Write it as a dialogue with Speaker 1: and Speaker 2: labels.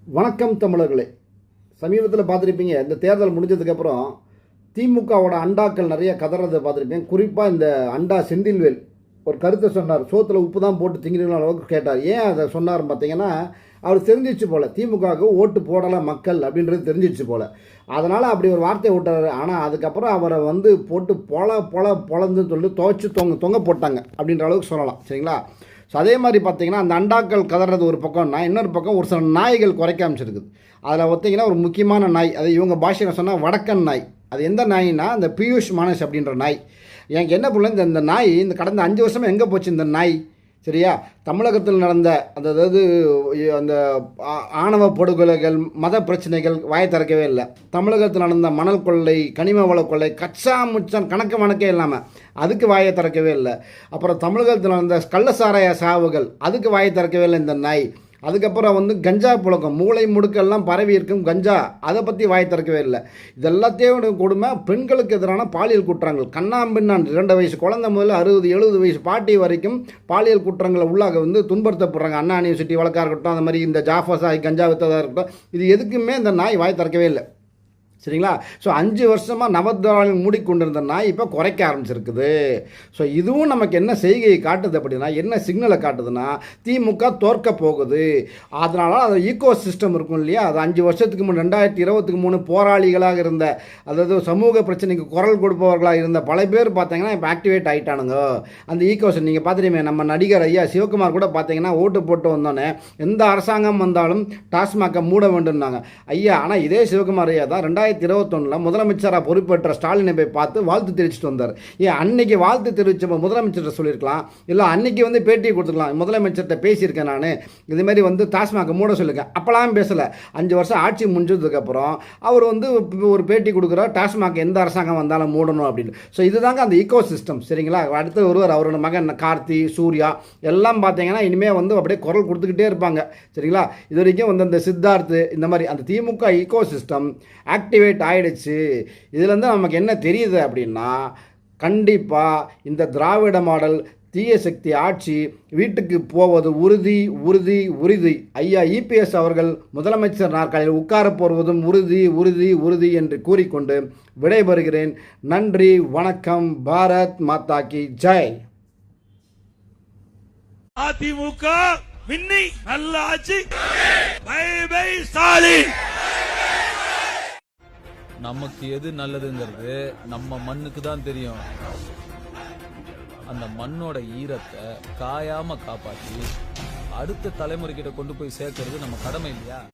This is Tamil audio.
Speaker 1: வணக்கம் தமிழர்களே. சமீபத்தில் பார்த்துருப்பீங்க, இந்த தேர்தல் முடிஞ்சதுக்கப்புறம் திமுகவோட அண்டாக்கள் நிறைய கதறதை பார்த்துருப்பேன். குறிப்பாக இந்த அண்டா செந்தில்வேல் ஒரு கருத்தை சொன்னார். சோத்தில் உப்பு தான் போட்டு திங்கிறீங்களா அளவுக்கு கேட்டார். ஏன் அதை சொன்னார் பார்த்தீங்கன்னா, அவர் தெரிஞ்சிச்சு போல் திமுகவுக்கு ஓட்டு போடலை மக்கள் அப்படின்றது தெரிஞ்சிச்சு போல். அதனால் அப்படி ஒரு வார்த்தையை விட்டார். ஆனால் அதுக்கப்புறம் அவரை போட்டு பொலந்துன்னு சொல்லி துவைச்சி தொங்க போட்டாங்க அப்படின்ற அளவுக்கு சொல்லலாம். சரிங்களா? ஸோ அதே மாதிரி பார்த்தீங்கன்னா, அந்த அண்டாக்கள் கதறது ஒரு பக்கம்னா, இன்னொரு பக்கம் ஒரு சில நாய்கள் குறைக்க அமைச்சிருக்குது. அதில் பார்த்தீங்கன்னா ஒரு முக்கியமான நாய், அது இவங்க பாஷையில் சொன்னால் வடக்கன் நாய். அது எந்த நாய்னா, இந்த பியூஷ் மானஸ் அப்படின்ற நாய். எனக்கு என்ன பண்ணல, இந்த நாய் இந்த கடந்த 5 வருஷமாக எங்கே போச்சு இந்த நாய்? சரியா? தமிழகத்தில் நடந்த அதாவது அந்த ஆணவ படுகொலைகள், மத பிரச்சனைகள் வாயை திறக்கவே இல்லை. தமிழகத்தில் நடந்த மணல் கொள்ளை, கனிம வள கொள்ளை, கச்சா முச்சான் கணக்கு வணக்கே இல்லாமல் அதுக்கு வாயை திறக்கவே இல்லை. அப்புறம் தமிழகத்தில் நடந்த கள்ளசாராய சாவுகள், அதுக்கு வாயை திறக்கவே இல்லை இந்த நாய். அதுக்கப்புறம் கஞ்சா புழக்கம், மூளை முடுக்கெல்லாம் பரவி இருக்கும் கஞ்சா, அதை பற்றி வாய் திறக்கவே இல்லை. இதெல்லாத்தையும் கொடுமை பெண்களுக்கு எதிரான பாலியல் குற்றங்கள், கண்ணாம்பின்னான் 2 வயசு குழந்தை முதல்ல 60-70 வயசு பாட்டி வரைக்கும் பாலியல் குற்றங்களை உள்ளாக துன்புறுத்தப்படுறாங்க. அண்ணா யூனிவர்சிட்டி வழக்காக இருக்கட்டும், அந்த மாதிரி இந்த ஜாஃபஸாக கஞ்சா வித்ததாக இருக்கட்டும், இது எதுக்குமே இந்த நாய் வாய் திறக்கவே இல்லை. சரிங்களா? ஸோ 5 வருஷமாக நவத்வாரம் மூடிக்கொண்டிருந்த நாய் இப்போ குறைக்க ஆரம்பிச்சிருக்குது. ஸோ இதுவும் நமக்கு என்ன செய்கையை காட்டுது அப்படின்னா, என்ன சிக்னலை காட்டுதுன்னா, திமுக தோற்க போகுது. அதனால அது ஈகோ சிஸ்டம் இருக்கும் இல்லையா, அது 5 வருஷத்துக்கு முன் 2023 போராளிகளாக இருந்த, அதாவது சமூக பிரச்சனைக்கு குரல் கொடுப்பவர்களாக இருந்த பல பேர் பார்த்தீங்கன்னா இப்போ ஆக்டிவேட் ஆகிட்டானுங்க. அந்த ஈகோ சிஸ்டம் நீங்கள் பார்த்துட்டீங்க. நம்ம நடிகர் ஐயா சிவகுமார் கூட பார்த்தீங்கன்னா ஓட்டு போட்டு வந்தோன்னே எந்த அரசாங்கம் வந்தாலும் டாஸ்மாகை மூட வேண்டும்னாங்க ஐயா. ஆனால் இதே சிவகுமார் ஐயா தான் 2021 முதலமைச்சராக பொறுப்பேற்ற ஸ்டாலினை போய் பார்த்து வாழ்த்து தெரிவிச்சுட்டு வந்தார். ஏன் அன்னைக்கு வாழ்த்து தெரிவிச்ச முதலமைச்சர்கிட்ட சொல்லியிருக்கலாம், இல்லை அன்னைக்கு பேட்டி கொடுத்துக்கலாம். முதலமைச்சர்கிட்ட பேசியிருக்கேன் நான், இதுமாரி டாஸ்மாக மூட சொல்லியிருக்கேன். அப்போலாம் பேசலை. 5 வருஷம் ஆட்சி முடிஞ்சதுக்கப்புறம் அவர் ஒரு பேட்டி கொடுக்குறார், டாஸ்மாக எந்த அரசாங்கம் வந்தாலும் மூடணும் அப்படின்னு. ஸோ இதுதாங்க அந்த ஈகோ சிஸ்டம். சரிங்களா? அடுத்து ஒருவர் அவரோட மகன் கார்த்தி, சூர்யா எல்லாம் பார்த்தீங்கன்னா இனிமேல் அப்படியே குரல் கொடுத்துக்கிட்டே இருப்பாங்க. சரிங்களா? இது வரைக்கும் அந்த சித்தார்த்து, இந்த மாதிரி அந்த திமுக ஈகோ சிஸ்டம் ஆக்டிவேட் ஆயிடுச்சு. இதுலேருந்து நமக்கு என்ன தெரியுது அப்படின்னா, கண்டிப்பாக இந்த திராவிட மாடல் தீய சக்தி ஆட்சி வீட்டுக்கு போவது உறுதி உறுதி உறுதி. ஐயா இபிஎஸ் அவர்கள் முதலமைச்சர் நாற்காலியில் உட்கார போவதும் உறுதி உறுதி உறுதி என்று கூறிக்கொண்டு விடைபெறுகிறேன். நன்றி, வணக்கம். பாரத் மாதா கி ஜெய்.
Speaker 2: அதிமுக விண்ணி நல்ல ஆட்சி. Bye bye Stalin.
Speaker 3: நமக்கு எது நல்லதுங்கிறது நம்ம மண்ணுக்கு தான் தெரியும். அந்த மண்ணோட ஈரத்தை காயாம காப்பாற்றி அடுத்த தலைமுறைகிட்ட கொண்டு போய் சேர்க்கறது நம்ம கடமை இல்லையா?